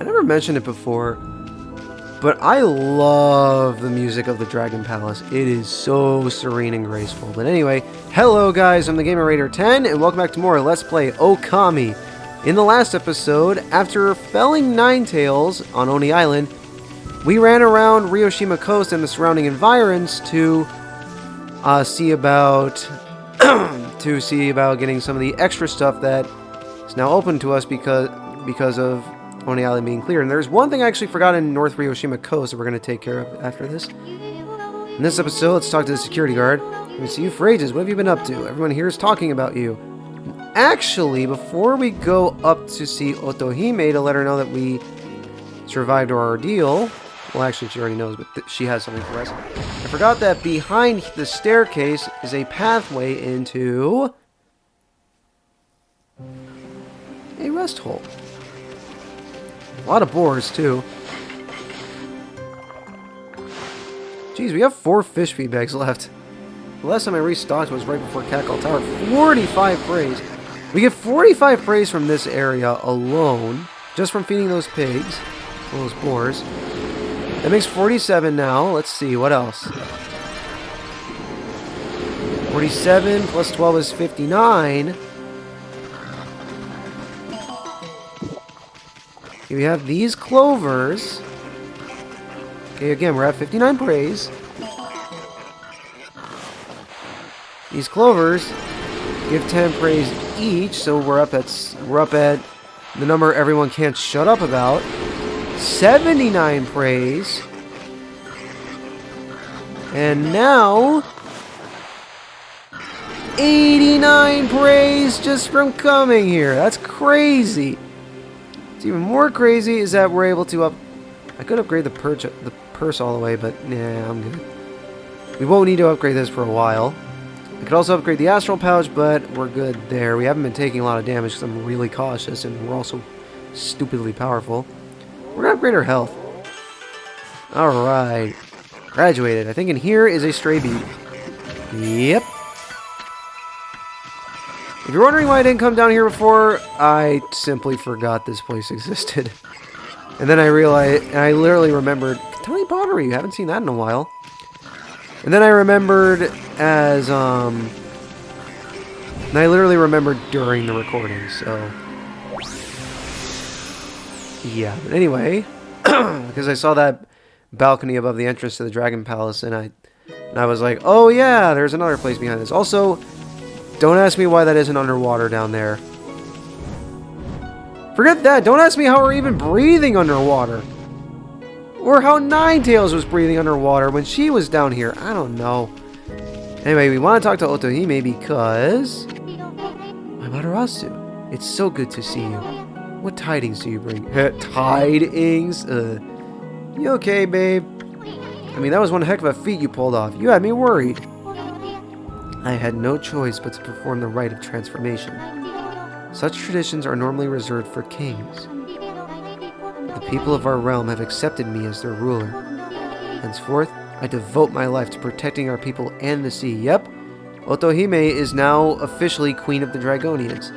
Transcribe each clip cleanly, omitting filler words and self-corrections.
I never mentioned it before, but I love the music of the Dragon Palace. It is so serene and graceful. But anyway, hello guys, I'm the Gamer Raider 10, and welcome back to more Let's Play Okami. In the last episode, after felling Ninetales on Oni Island, we ran around Ryoshima Coast and the surrounding environs to see about getting some of the extra stuff that is now open to us because of Oni Island being clear. And there's one thing I actually forgot in North Ryoshima Coast that we're going to take care of after this. In this episode, let's talk to the security guard. Let me see you for ages. What have you been up to? Everyone here is talking about you. Actually, before we go up to see Otohime to let her know that we survived our ordeal, well, actually, she already knows, but she has something for us. I forgot that behind the staircase is a pathway into a rest hole. A lot of boars, too. Jeez, we have 4 fish feed bags left. The last time I restocked was right before Catcall Tower. 45 praise. We get 45 praise from this area alone, just from feeding those pigs, those boars. That makes 47 now. Let's see, what else? 47 plus 12 is 59. Okay, we have these clovers. Okay, again, we're at 59 praise. These clovers give 10 praise each, so we're up at the number everyone can't shut up about. 79 praise. And now 89 praise just from coming here. That's crazy. What's even more crazy is that we're able to I could upgrade the purse all the way, but nah, I'm good. We won't need to upgrade this for a while. I could also upgrade the astral pouch, but we're good there. We haven't been taking a lot of damage because I'm really cautious, and we're also stupidly powerful. We're gonna upgrade our health. Alright. Graduated. I think in here is a stray bead. Yep. If you're wondering why I didn't come down here before, I simply forgot this place existed. And then I realized, and I literally remembered, Tony Pottery, you haven't seen that in a while. And then I remembered and I literally remembered during the recording, so yeah, but anyway, because I saw that balcony above the entrance to the Dragon Palace, and I was like, oh yeah, there's another place behind this. Also, don't ask me why that isn't underwater down there. Forget that, don't ask me how we're even breathing underwater. Or how Ninetales was breathing underwater when she was down here. I don't know. Anyway, we want to talk to Otohime because my Matarasu, it's so good to see you. What tidings do you bring? Tidings? You okay, babe? I mean, that was one heck of a feat you pulled off. You had me worried. I had no choice but to perform the rite of transformation. Such traditions are normally reserved for kings. The people of our realm have accepted me as their ruler. Henceforth, I devote my life to protecting our people and the sea. Yep, Otohime is now officially Queen of the Dragonians.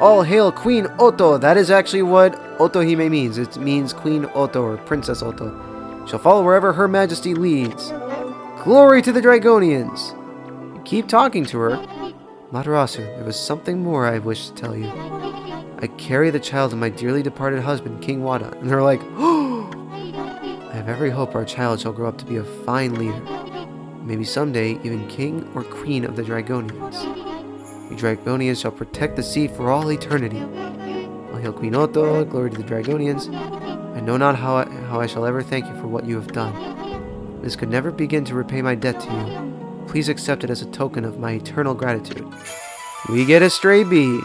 All hail Queen Oto! That is actually what Otohime means. It means Queen Oto, or Princess Oto. She'll follow wherever Her Majesty leads. Glory to the Dragonians! You keep talking to her. Matarasu, there was something more I wish to tell you. I carry the child of my dearly departed husband, King Wada. And they're like, oh! I have every hope our child shall grow up to be a fine leader. Maybe someday, even king or queen of the Dragonians. You Dragonians shall protect the sea for all eternity. All hail Queen Oto, glory to the Dragonians. I know not how I shall ever thank you for what you have done. This could never begin to repay my debt to you. Please accept it as a token of my eternal gratitude. We get a stray bead.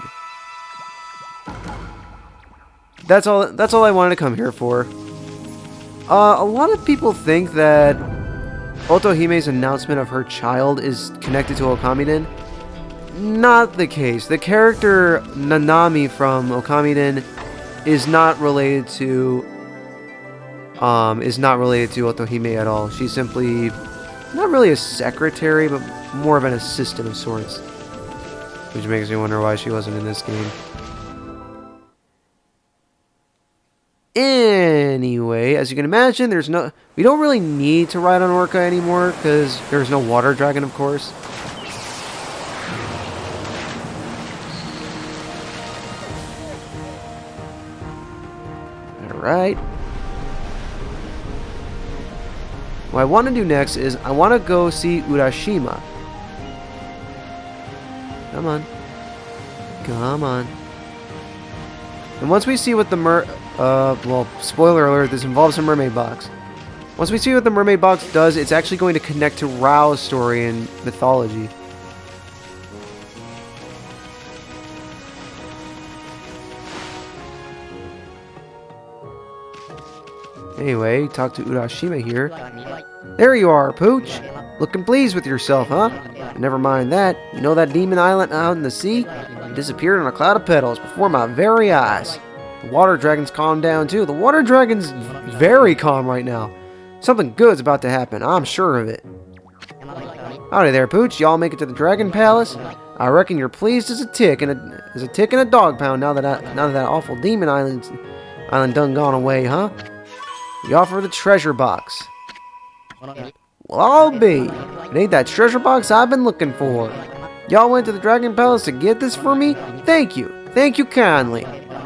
That's all I wanted to come here for. A lot of people think that Otohime's announcement of her child is connected to Okamiden. Not the case. The character Nanami from Okamiden is not related to Otohime at all. She's simply not really a secretary, but more of an assistant of sorts. Which makes me wonder why she wasn't in this game. Anyway, as you can imagine, we don't really need to ride on Orca anymore because there's no water dragon, of course. Alright. What I want to do next is I want to go see Urashima. Come on. Come on. And once we see what the well, spoiler alert, this involves a mermaid box. Once we see what the mermaid box does, it's actually going to connect to Rao's story and mythology. Anyway, talk to Urashima here. There you are, Pooch. Looking pleased with yourself, huh? Never mind that. You know that demon island out in the sea? It disappeared on a cloud of petals before my very eyes. The water dragon's calmed down too. The water dragon's very calm right now. Something good's about to happen. I'm sure of it. Howdy there, Pooch. Y'all make it to the Dragon Palace? I reckon you're pleased as a tick and a dog pound now that that awful demon island done gone away, huh? You offer the treasure box. Well, I'll be. It ain't that treasure box I've been looking for. Y'all went to the Dragon Palace to get this for me? Thank you. Thank you kindly.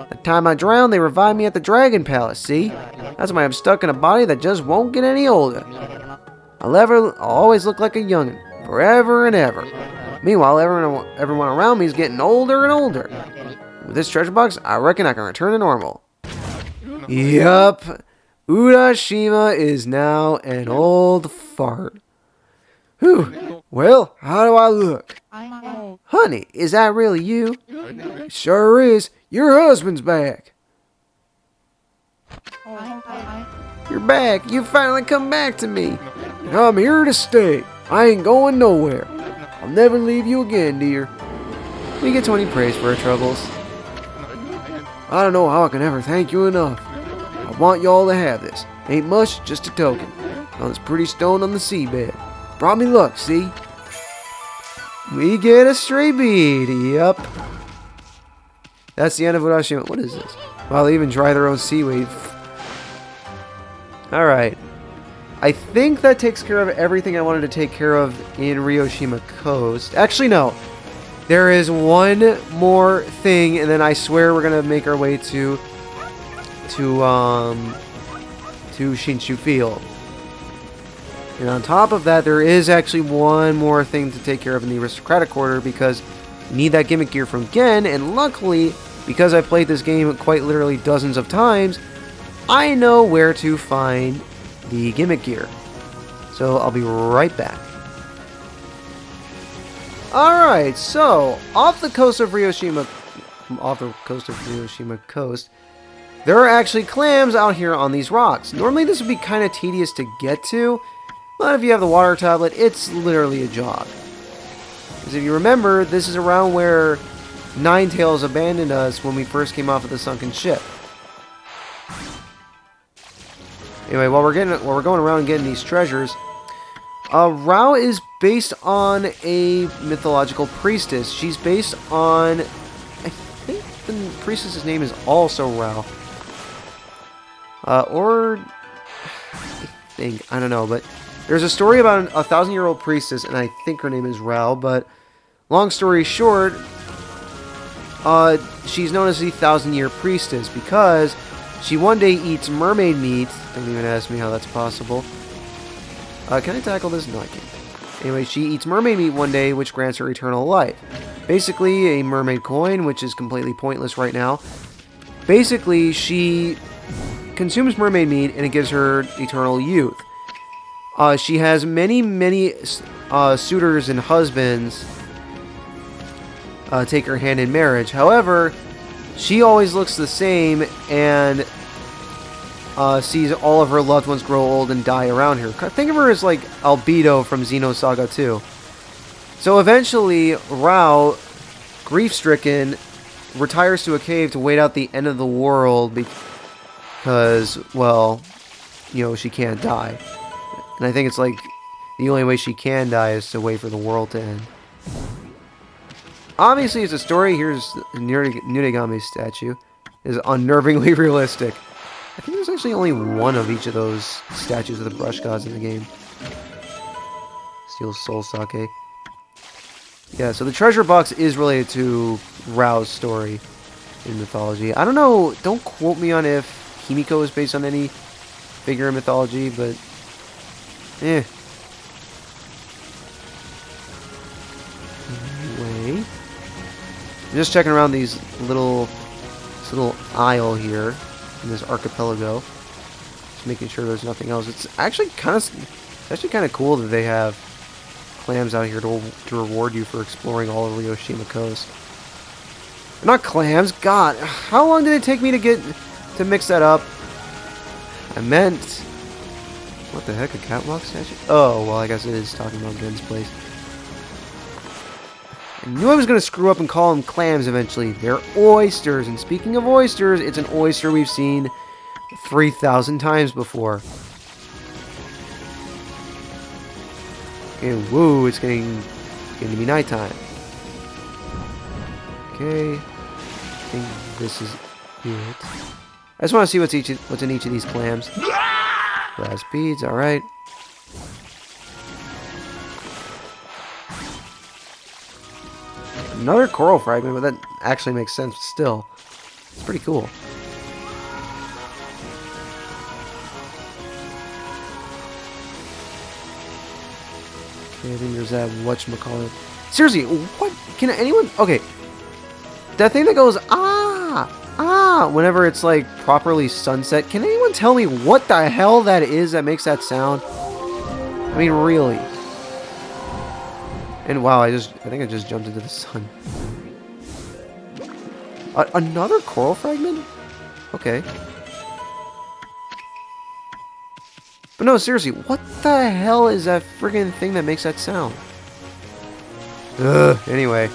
The time I drowned, they revived me at the Dragon Palace, see? That's why I'm stuck in a body that just won't get any older. I'll always look like a youngin', forever and ever. Meanwhile, everyone around me is getting older and older. With this treasure box, I reckon I can return to normal. Yup. Urashima is now an old fart. Whew. Well, how do I look? Honey, is that really you? Sure is. Your husband's back. You're back. You finally come back to me. And I'm here to stay. I ain't going nowhere. I'll never leave you again, dear. We get 20 praise for our troubles. I don't know how I can ever thank you enough. I want y'all to have this. Ain't much, just a token. On this pretty stone on the seabed. Brought me luck, see? We get a stray bead. Yup. That's the end of Urashima. What is this? Wow, they even dry their own seaweed. Alright. I think that takes care of everything I wanted to take care of in Ryoshima Coast. Actually, no. There is one more thing, and then I swear we're going to make our way to Shinshu Field. And on top of that, there is actually one more thing to take care of in the Aristocratic Quarter, because you need that gimmick gear from Gen, and luckily, because I played this game quite literally dozens of times, I know where to find the gimmick gear. So I'll be right back. Alright, so off the coast of Ryoshima Coast, there are actually clams out here on these rocks. Normally this would be kind of tedious to get to, but if you have the water tablet, it's literally a jog. Because if you remember, this is around where Ninetales abandoned us when we first came off of the sunken ship. Anyway, while we're going around and getting these treasures, Rao is based on a mythological priestess. She's based on, I think the priestess's name is also Rao. Or I don't know, but there's a story about a 1,000-year-old priestess, and I think her name is Rao, but long story short, she's known as the 1,000-year priestess because she one day eats mermaid meat. Don't even ask me how that's possible. Can I tackle this? No, I can't. Anyway, she eats mermaid meat one day, which grants her eternal life. Basically, a mermaid coin, which is completely pointless right now. Basically, she consumes mermaid meat, and it gives her eternal youth. She has many suitors and husbands take her hand in marriage. However, she always looks the same and sees all of her loved ones grow old and die around her. Think of her as like Albedo from Xenosaga 2. So eventually, Rao, grief-stricken, retires to a cave to wait out the end of the world because, well, you know, she can't die. And I think it's like the only way she can die is to wait for the world to end. Obviously, it's a story. Here's Nurigami's statue. It is unnervingly realistic. I think there's actually only one of each of those statues of the brush gods in the game. Steel Soul Sake. Yeah, so the treasure box is related to Rao's story in mythology. I don't know, don't quote me on if Himiko is based on any figure in mythology, but eh. Anyway, I'm just checking around this little isle here in this archipelago, just making sure there's nothing else. It's actually kind of cool that they have clams out here to reward you for exploring all of Ryoshima Coast. Not clams, God, how long did it take me to mix that up? I meant, what the heck, a catwalk statue? Oh, well, I guess it is talking about Gen's place. I knew I was going to screw up and call them clams eventually. They're oysters, and speaking of oysters, it's an oyster we've seen 3,000 times before. Okay, woo, it's getting to be nighttime. Okay, I think this is it. I just want to see what's in each of these clams. Glass beads, alright. Another coral fragment, but that actually makes sense still. It's pretty cool. Okay, I think there's that whatchamacallit. Seriously, what? Can anyone... Okay. That thing that goes, whenever it's like properly sunset, can anyone tell me what the hell that is that makes that sound? I mean, really. And wow, I think I just jumped into the sun. Another coral fragment? Okay. But no, seriously, what the hell is that friggin' thing that makes that sound? Ugh, anyway.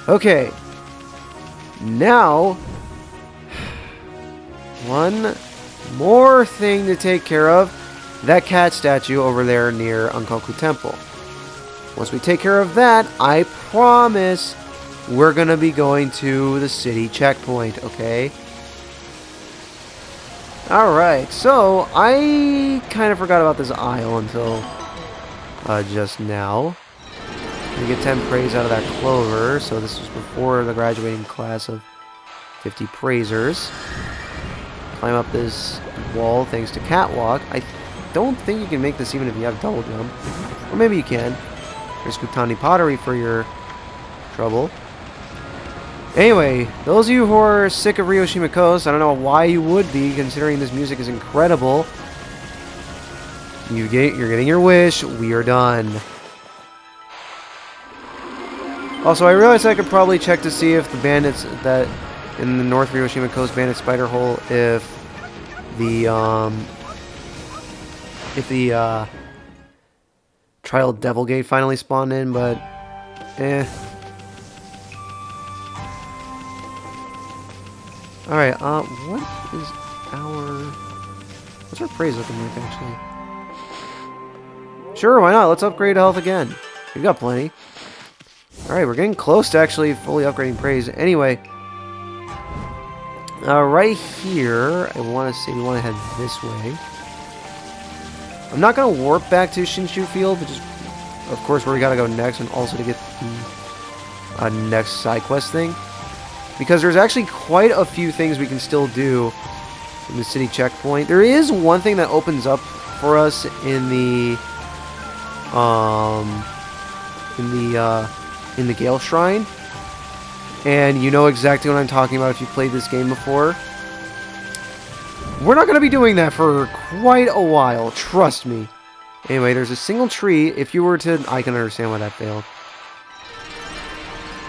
Okay. Now, one more thing to take care of. That cat statue over there near Ankoku Temple. Once we take care of that, I promise we're going to be going to the city checkpoint, okay? Alright, so I kind of forgot about this isle until just now. We get 10 praise out of that clover, so this was before the graduating class of 50 praisers. Climb up this wall thanks to catwalk. I don't think you can make this even if you have double jump. Or maybe you can. There's Kutani pottery for your trouble. Anyway, those of you who are sick of Ryoshima Coast, I don't know why you would be, considering this music is incredible. You're getting your wish. We are done. Also, I realized I could probably check to see if the bandits that in the North Ryoshima Coast Bandit Spider Hole, if the Trial Devil Gate finally spawned in, but eh. Alright, what's our praise looking like, actually? Sure, why not? Let's upgrade health again. We've got plenty. Alright, we're getting close to actually fully upgrading praise. Anyway, right here, I want to say we want to head this way. I'm not going to warp back to Shinshu Field, which is, of course, where we got to go next, and also to get the next side quest thing. Because there's actually quite a few things we can still do in the city checkpoint. There is one thing that opens up for us in the Gale Shrine, and you know exactly what I'm talking about if you've played this game before. We're not going to be doing that for quite a while, trust me. Anyway, there's a single tree. If you were to... I can understand why that failed.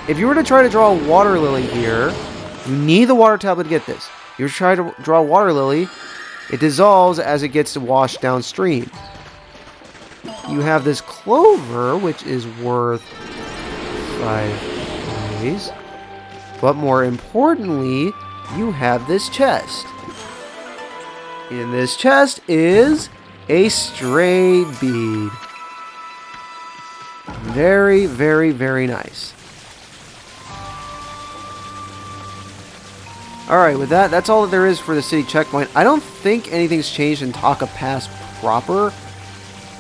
If you were to try to draw a water lily here, you need the water tablet to get this. If you were to try to draw a water lily, it dissolves as it gets washed downstream. You have this clover, which is worth 5 praise. But more importantly, you have this chest. In this chest is a stray bead. Very, very, very nice. Alright, with that, that's all that there is for the city checkpoint. I don't think anything's changed in Taka Pass proper.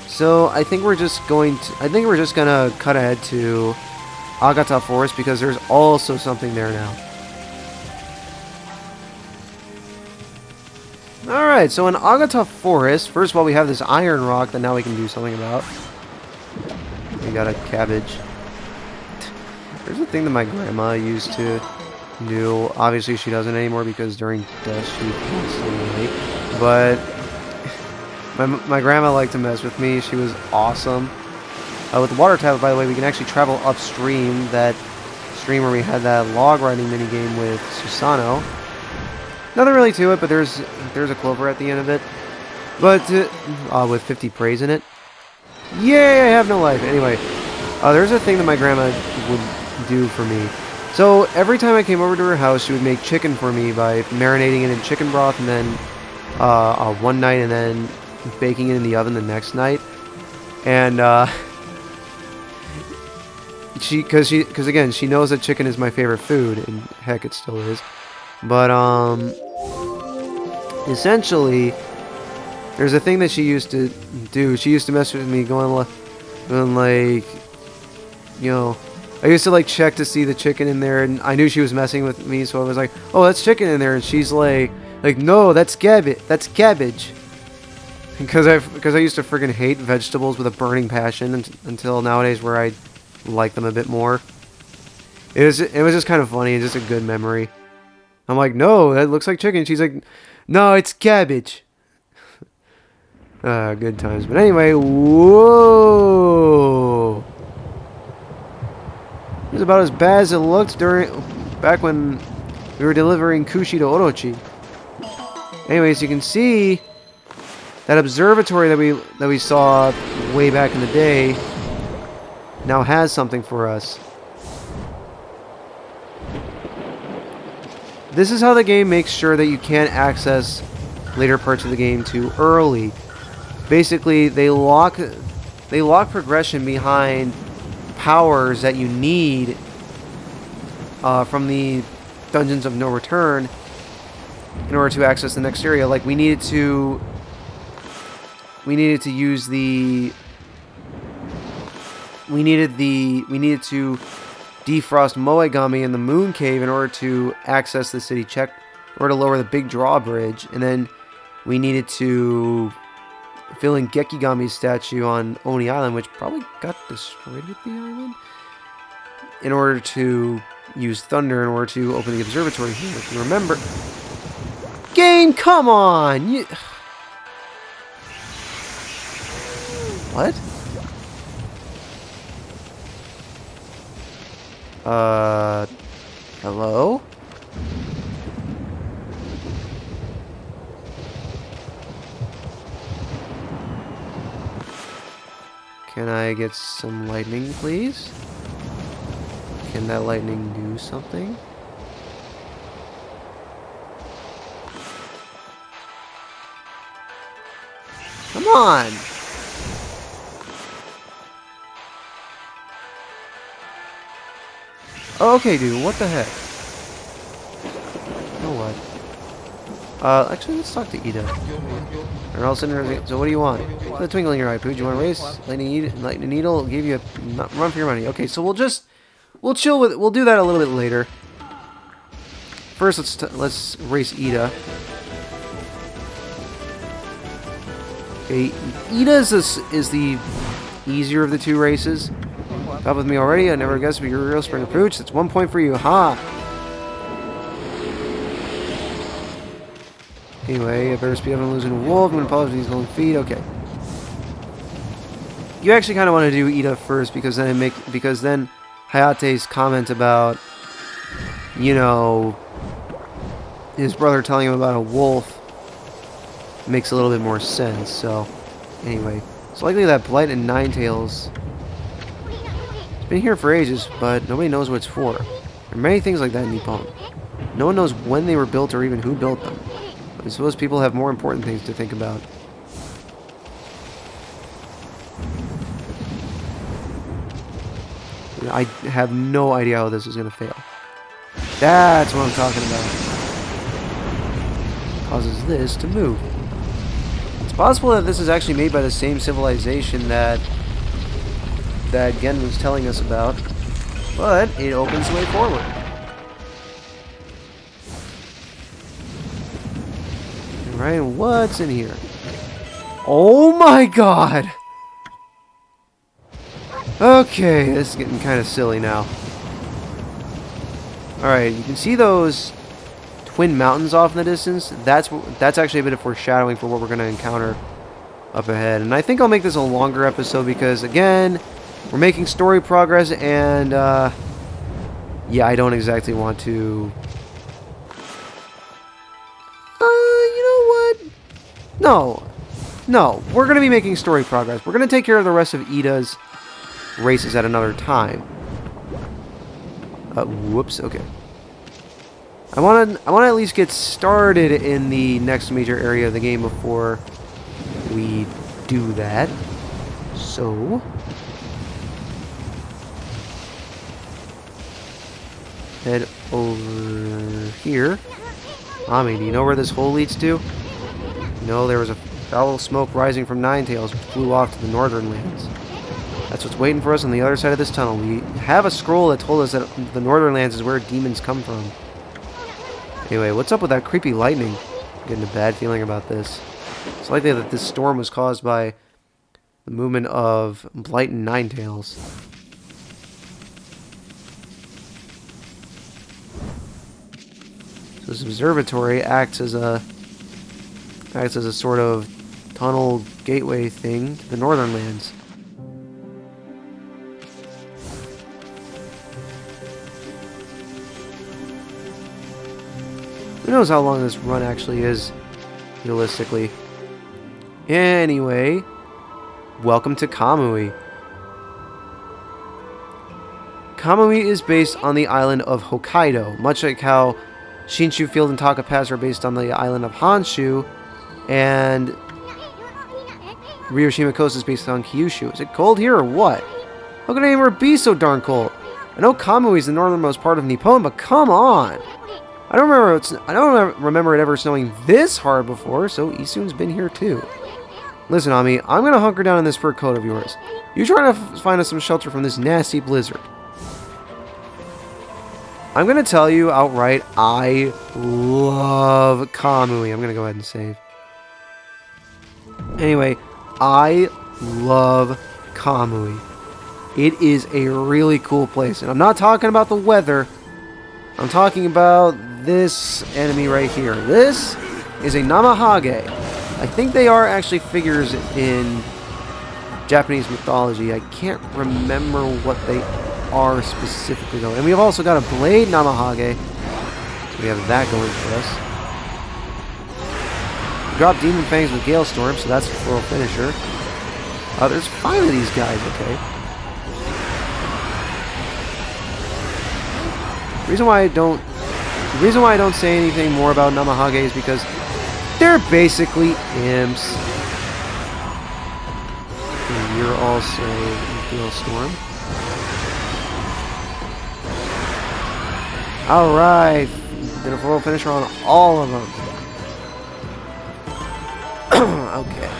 So I think we're just gonna cut ahead to Agata Forest because there's also something there now. Alright, so in Agata Forest, first of all we have this iron rock that now we can do something about. We got a cabbage. There's a thing that my grandma used to do. Obviously she doesn't anymore because during death she passed away. But my grandma liked to mess with me. She was awesome. With the water tablet, by the way, we can actually travel upstream. That stream where we had that log riding minigame with Susano. Nothing really to it, but there's a clover at the end of it. But with 50 praise in it. Yay, I have no life. Anyway, there's a thing that my grandma would do for me. So every time I came over to her house, she would make chicken for me by marinating it in chicken broth and then one night and then baking it in the oven the next night. And because again, she knows that chicken is my favorite food, and heck, it still is. But essentially, there's a thing that she used to do. She used to mess with me, going like, you know, I used to like check to see the chicken in there, and I knew she was messing with me, so I was like, "Oh, that's chicken in there," and she's like, "No, that's cabbage. That's cabbage." Because I used to friggin' hate vegetables with a burning passion until nowadays, where I like them a bit more. It was just kind of funny and just a good memory. I'm like, "No, that looks like chicken." She's like, "No, it's cabbage." Good times. But anyway, whoa. It was about as bad as it looked back when we were delivering Kushi to Orochi. Anyways, you can see that observatory that we saw way back in the day now has something for us. This is how the game makes sure that you can't access later parts of the game too early. Basically, they lock progression behind powers that you need from the Dungeons of No Return in order to access the next area. Like we needed to use the we needed to defrost Moegami in the Moon Cave in order to access the city check, or to lower the big drawbridge, and then we needed to fill in Gekigami's statue on Oni Island, which probably got destroyed with the island, in order to use thunder in order to open the observatory here. If you remember, game, come on! What? Hello? Can I get some lightning, please? Can that lightning do something? Come on! Okay, dude, what the heck? You know what? Actually, let's talk to Ida. Or else, so what do you want? The twinkle in your eye, Pooh. Do you want to race? Lightning Needle will give you a run for your money. Okay, so we'll chill with it. We'll do that a little bit later. First, let's race Ida. Okay, Ida is the easier of the two races. Up with me already? I never guessed, but you're a real spring of pooch. That's 1 point for you. Ha! Anyway, I better speed up and losing a wolf. I'm going to apologize for these long feet. Okay. You actually kind of want to do Ida first because then Hayate's comment about, you know, his brother telling him about a wolf makes a little bit more sense. So, anyway. It's likely that Blight and Ninetales, it's been here for ages, but nobody knows what it's for. There are many things like that in Nippon. No one knows when they were built or even who built them. I suppose people have more important things to think about. I have no idea how this is going to fail. That's what I'm talking about. causes this to move. It's possible that this is actually made by the same civilization that Gen was telling us about, but it opens the way forward. Alright, what's in here? Oh my god! Okay, this is getting kind of silly now. Alright, you can see those twin mountains off in the distance. That's actually a bit of foreshadowing for what we're going to encounter up ahead. And I think I'll make this a longer episode because, again, we're making story progress, and yeah, I don't exactly want to... you know what? No, we're going to be making story progress. We're going to take care of the rest of Ida's races at another time. Whoops, okay. I want to at least get started in the next major area of the game before we do that. So... head over here. Ami, do you know where this hole leads to? You know, there was a foul smoke rising from Ninetales, which flew off to the northern lands. That's what's waiting for us on the other side of this tunnel. We have a scroll that told us that the northern lands is where demons come from. Anyway, what's up with that creepy lightning? I'm getting a bad feeling about this. It's likely that this storm was caused by the movement of Blight and Ninetales. So this observatory acts as a sort of tunnel gateway thing to the northern lands. Who knows how long this run actually is, realistically. Anyway, welcome to Kamui. Kamui is based on the island of Hokkaido, much like how Shinshu Field and Taka Pass are based on the island of Honshu, and Ryoshima Coast is based on Kyushu. Is it cold here or what? How could it anywhere be so darn cold? I know Kamui is the northernmost part of Nippon, but come on! I don't remember it ever snowing this hard before, so Isun's been here too. Listen, Ami, I'm gonna hunker down in this fur coat of yours. You try to find us some shelter from this nasty blizzard. I'm gonna tell you outright, I love Kamui. I'm gonna go ahead and save. Anyway, I love Kamui. It is a really cool place, and I'm not talking about the weather. I'm talking about this enemy right here. This is a Namahage. I think they are actually figures in Japanese mythology. I can't remember what they are specifically though. And we've also got a blade Namahage. So we have that going for us. We drop Demon Fangs with Gale Storm, so that's a full finisher. There's 5 of these guys, okay. The reason why I don't say anything more about Namahage is because they're basically imps. And you're also Gale Storm. Alright, did a full finisher on all of them. Okay.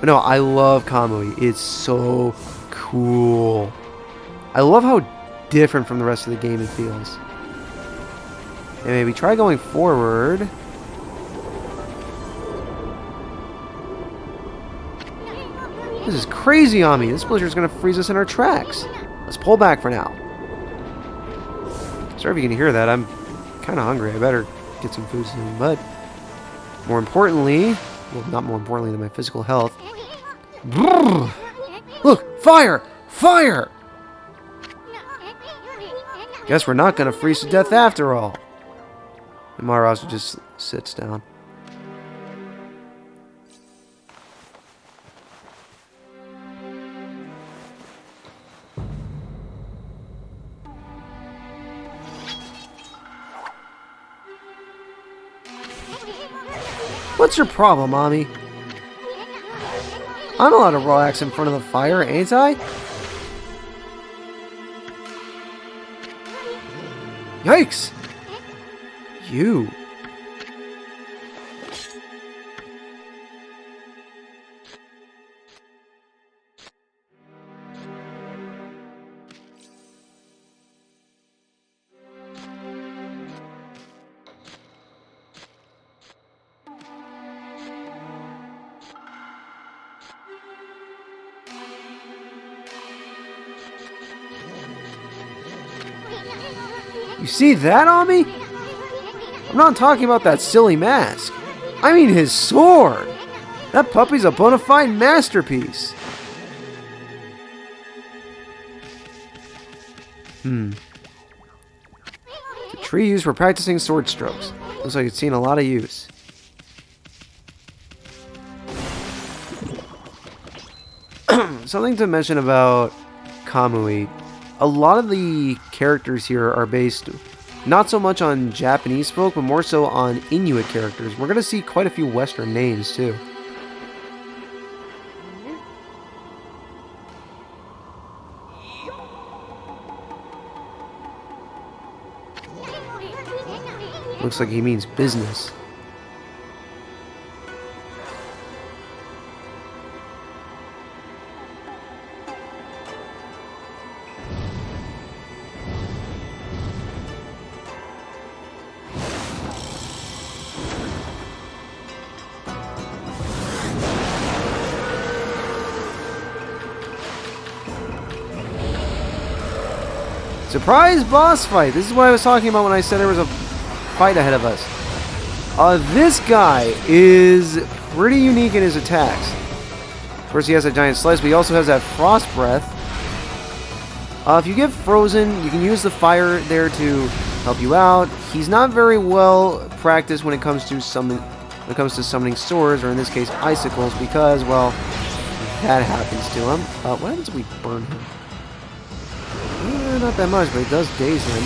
But no, I love Kamui. It's so cool. I love how different from the rest of the game it feels. And maybe try going forward. This is crazy on me. This blizzard's gonna freeze us in our tracks. Let's pull back for now. Sorry if you can hear that. I'm kind of hungry. I better get some food soon. But more importantly, well, not more importantly than my physical health. Look, fire! Fire! Guess we're not gonna freeze to death after all. And Marasu just sits down. What's your problem, Ami? I'm allowed to relax in front of the fire, ain't I? Yikes! you? You see that on me? I'm not talking about that silly mask. I mean his sword. That puppy's a bona fide masterpiece. It's a tree used for practicing sword strokes. Looks like it's seen a lot of use. Something to mention about Kamui. A lot of the characters here are based not so much on Japanese folk, but more so on Inuit characters. We're going to see quite a few Western names, too. Looks like he means business. Surprise boss fight! This is what I was talking about when I said there was a fight ahead of us. This guy is pretty unique in his attacks. Of course, he has a giant slice, but he also has that frost breath. If you get frozen, you can use the fire there to help you out. He's not very well practiced when it comes to summoning swords, or in this case, icicles, because, well, that happens to him. What happens if we burn him? Not that much, but it does daze him.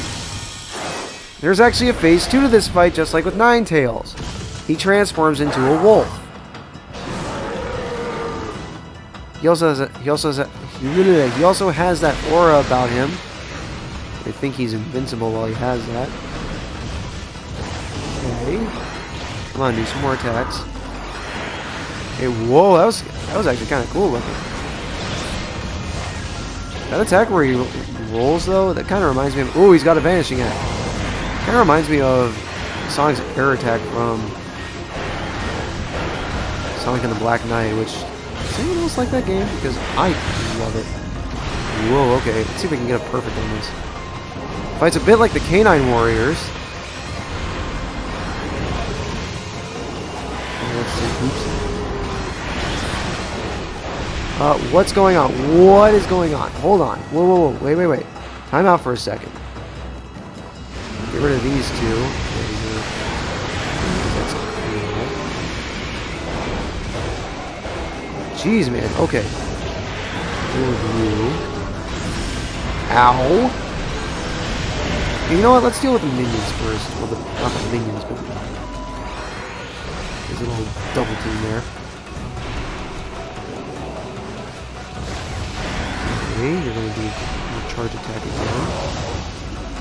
There's actually a phase 2 to this fight, just like with Ninetales. He transforms into a wolf. He also has that aura about him. I think he's invincible while he has that. Okay. Come on, do some more attacks. Hey, whoa, that was actually kind of cool looking. That attack where he rolls, though, that kind of reminds me of... Oh, he's got a vanishing act. Kind of reminds me of Sonic's air attack from Sonic and the Black Knight, which... Does anyone else like that game? Because I love it. Whoa, okay. Let's see if we can get a perfect on this. Fights a bit like the Canine Warriors. Let's see. Oops. What's going on? What is going on? Hold on. Whoa, whoa, whoa. Wait. Time out for a second. Get rid of these two. That's cool. Jeez, man. Okay. Deal with you. Ow. You know what? Let's deal with the minions first. Well, not the minions, but there's a little double team there. Okay, you're going to do your charge attack again.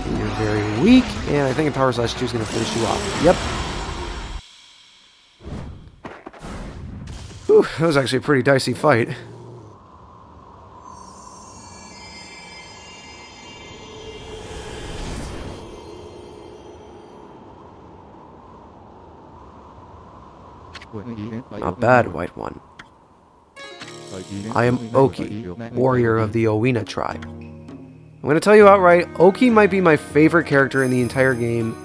And you're very weak, and I think a Power Slash 2 is going to finish you off. Yep. Whew, that was actually a pretty dicey fight. Not bad, White One. I am Oki, warrior of the Owina tribe. I'm going to tell you outright, Oki might be my favorite character in the entire game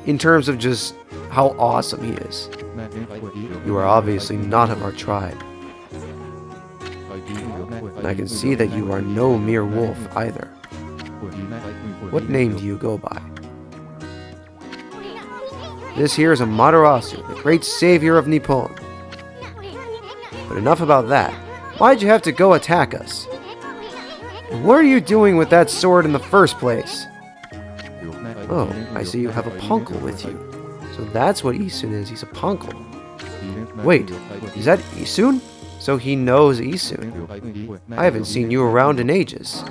in terms of just how awesome he is. You are obviously not of our tribe. And I can see that you are no mere wolf either. What name do you go by? This here is Amaterasu, the great savior of Nippon. But enough about that. Why'd you have to go attack us? And what are you doing with that sword in the first place? Oh, I see you have a punkle with you. So that's what Isun is, he's a punkle. Wait, is that Isun? So he knows Isun. I haven't seen you around in ages.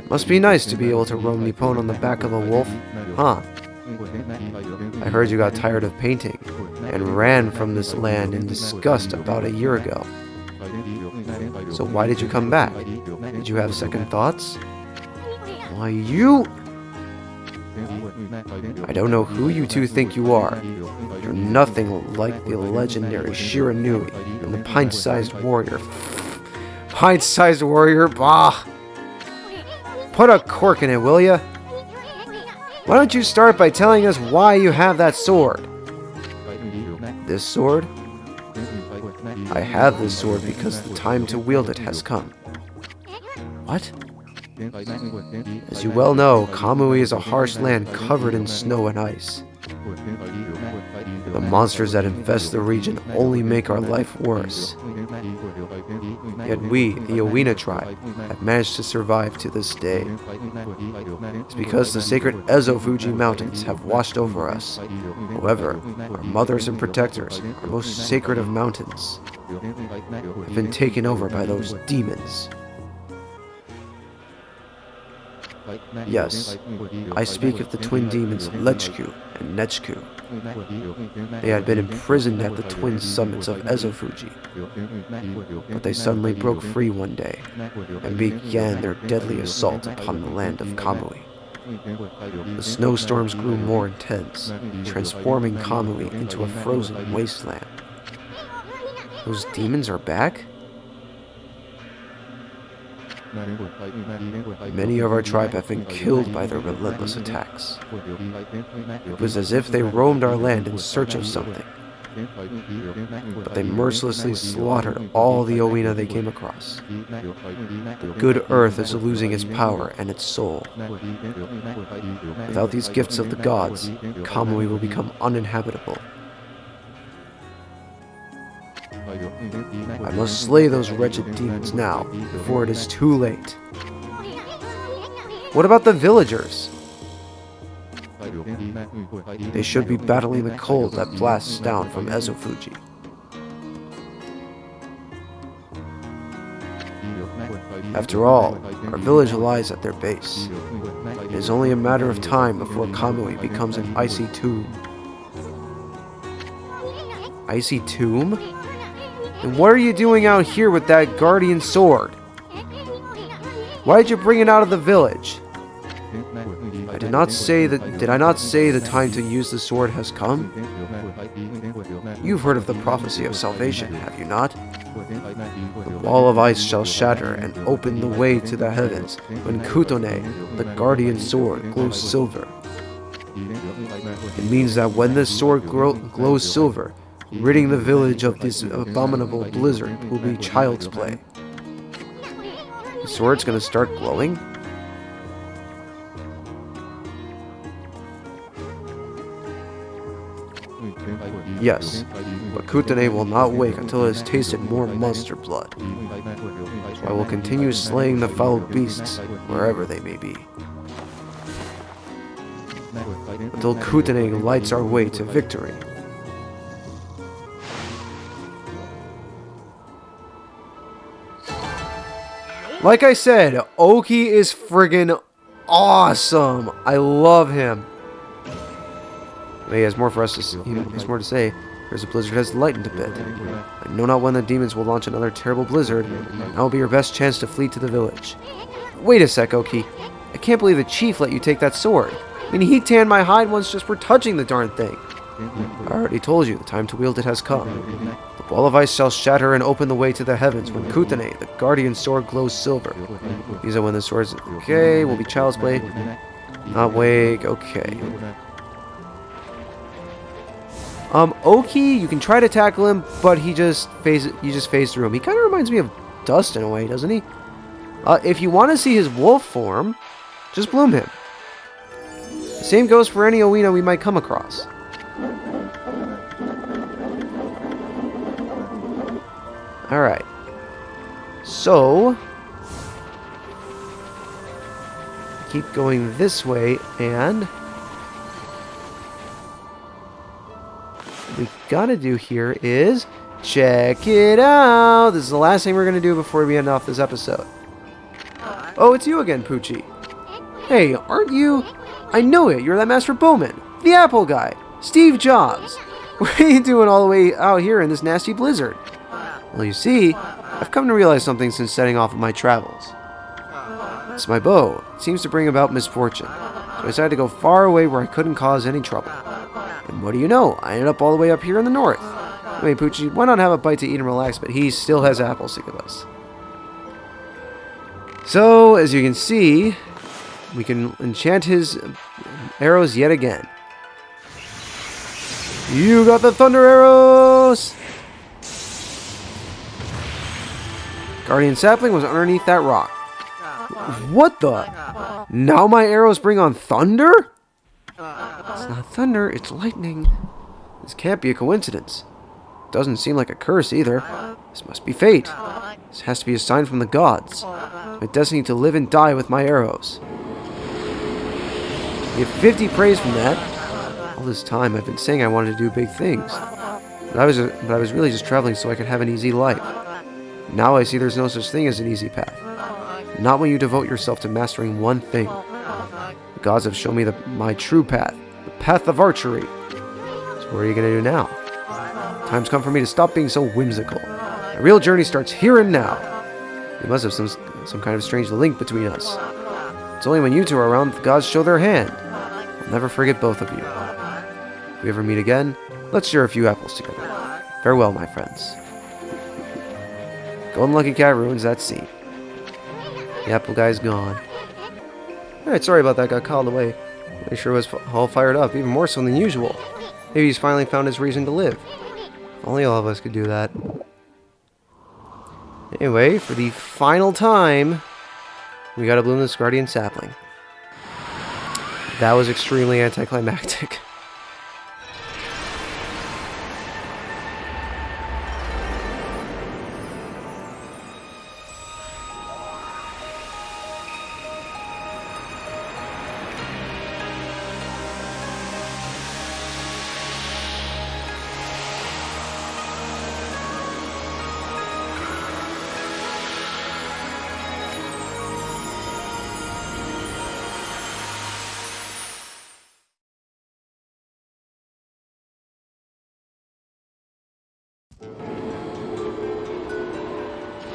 Must be nice to be able to roam Nippon on the back of a wolf, huh? I heard you got tired of painting and ran from this land in disgust about a year ago. So why did you come back? Did you have second thoughts? Why, you... I don't know who you two think you are. You're nothing like the legendary Shiranui and the pint-sized warrior. Pint-sized warrior? Bah! Put a cork in it, will ya? Why don't you start by telling us why you have that sword? This sword? I have this sword because the time to wield it has come. What? As you well know, Kamui is a harsh land covered in snow and ice. The monsters that infest the region only make our life worse. Yet we, the Owina tribe, have managed to survive to this day. It's because the sacred Ezo-Fuji mountains have watched over us. However, our mothers and protectors, our most sacred of mountains, have been taken over by those demons. Yes, I speak of the twin demons Lechku and Nechku. They had been imprisoned at the twin summits of Ezo-Fuji, but they suddenly broke free one day and began their deadly assault upon the land of Kamui. The snowstorms grew more intense, transforming Kamui into a frozen wasteland. Those demons are back? Many of our tribe have been killed by their relentless attacks. It was as if they roamed our land in search of something. But they mercilessly slaughtered all the Owina they came across. The good earth is losing its power and its soul. Without these gifts of the gods, Kamui will become uninhabitable. I must slay those wretched demons now, before it is too late. What about the villagers? They should be battling the cold that blasts down from Ezo-Fuji. After all, our village lies at their base. It is only a matter of time before Kamui becomes an icy tomb. Icy tomb? And what are you doing out here with that guardian sword? Why did you bring it out of the village? Did I not say the time to use the sword has come? You've heard of the prophecy of salvation, have you not? The wall of ice shall shatter and open the way to the heavens when Kutone, the guardian sword, glows silver. It means that when this sword glows silver, ridding the village of this abominable blizzard will be child's play. The sword's gonna start glowing? Yes, but Kutane will not wake until it has tasted more monster blood. So I will continue slaying the foul beasts wherever they may be. Until Kutane lights our way to victory. Like I said, Oki is friggin' awesome. I love him. He has more for us to he has more to say. Here's a blizzard has lightened a bit. I know not when the demons will launch another terrible blizzard, and that will be your best chance to flee to the village. Wait a sec, Oki. I can't believe the chief let you take that sword. I mean, he tanned my hide once just for touching the darn thing. I already told you, the time to wield it has come. The wall of ice shall shatter and open the way to the heavens when Kutane, the guardian sword, glows silver. These are when the swords... Okay, will be child's play. Not wake, okay. Oki, you can try to tackle him, but you just phase through him. He kind of reminds me of Dust in a way, doesn't he? If you want to see his wolf form, just bloom him. The same goes for any Owina we might come across. Alright. So, keep going this way, and what we gotta do here is check it out. This is the last thing we're gonna do before we end off this episode. Oh, it's you again, Poochie. Hey, aren't you? I know it. You're that Master Bowman. The Apple guy. Steve Jobs. What are you doing all the way out here in this nasty blizzard? Well, you see, I've come to realize something since setting off on my travels. It's my bow. It seems to bring about misfortune. So I decided to go far away where I couldn't cause any trouble. And what do you know? I ended up all the way up here in the north. Anyway, Poochie, why not have a bite to eat and relax? But he still has apples to give us. So, as you can see, we can enchant his arrows yet again. You got the thunder arrows! Guardian sapling was underneath that rock. What the? Now my arrows bring on thunder? It's not thunder, it's lightning. This can't be a coincidence. Doesn't seem like a curse either. This must be fate. This has to be a sign from the gods. My destiny to live and die with my arrows. You have 50 praise from that. All this time I've been saying I wanted to do big things. But I was really just traveling so I could have an easy life. Now I see there's no such thing as an easy path. Not when you devote yourself to mastering one thing. The gods have shown me my true path. The path of archery. So what are you going to do now? Time's come for me to stop being so whimsical. The real journey starts here and now. We must have some kind of strange link between us. It's only when you two are around that the gods show their hand. I'll never forget both of you. If we ever meet again, let's share a few apples together. Farewell, my friends. Golden Lucky Cat ruins that scene. The apple guy's gone. Alright, sorry about that, got called away. He sure was all fired up, even more so than usual. Maybe he's finally found his reason to live. If only all of us could do that. Anyway, for the final time, we gotta bloom this guardian sapling. That was extremely anticlimactic.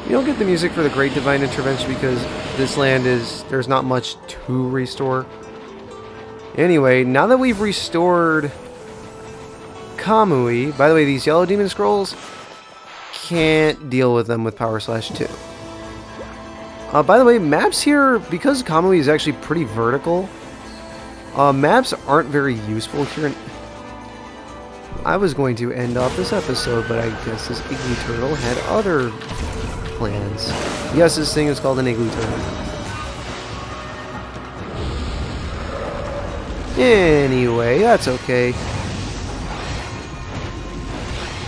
You don't get the music for the Great Divine Intervention because this land there's not much to restore. Anyway, now that we've restored Kamui, by the way, these yellow demon scrolls, can't deal with them with Power Slash 2. By the way, maps here, because Kamui is actually pretty vertical, maps aren't very useful here. I was going to end off this episode, but I guess this Igloo Turtle had other plans. Yes, this thing is called an Igloo Turtle. Anyway, that's okay.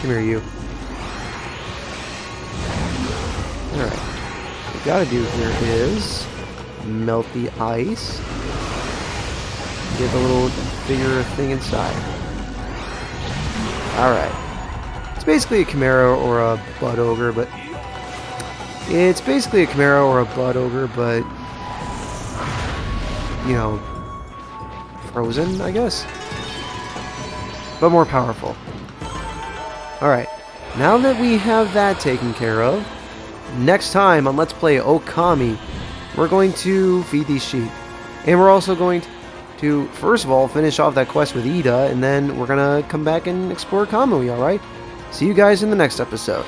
Come here, you. Alright. What we gotta do here is melt the ice. Get the little bigger thing inside. Alright. It's basically a Chimera or a Bud Ogre, but... you know, frozen, I guess? But more powerful. Alright. Now that we have that taken care of, next time on Let's Play Okami, we're going to feed these sheep. And we're also going to, first of all, finish off that quest with Ida, and then we're going to come back and explore Kamui, alright? See you guys in the next episode.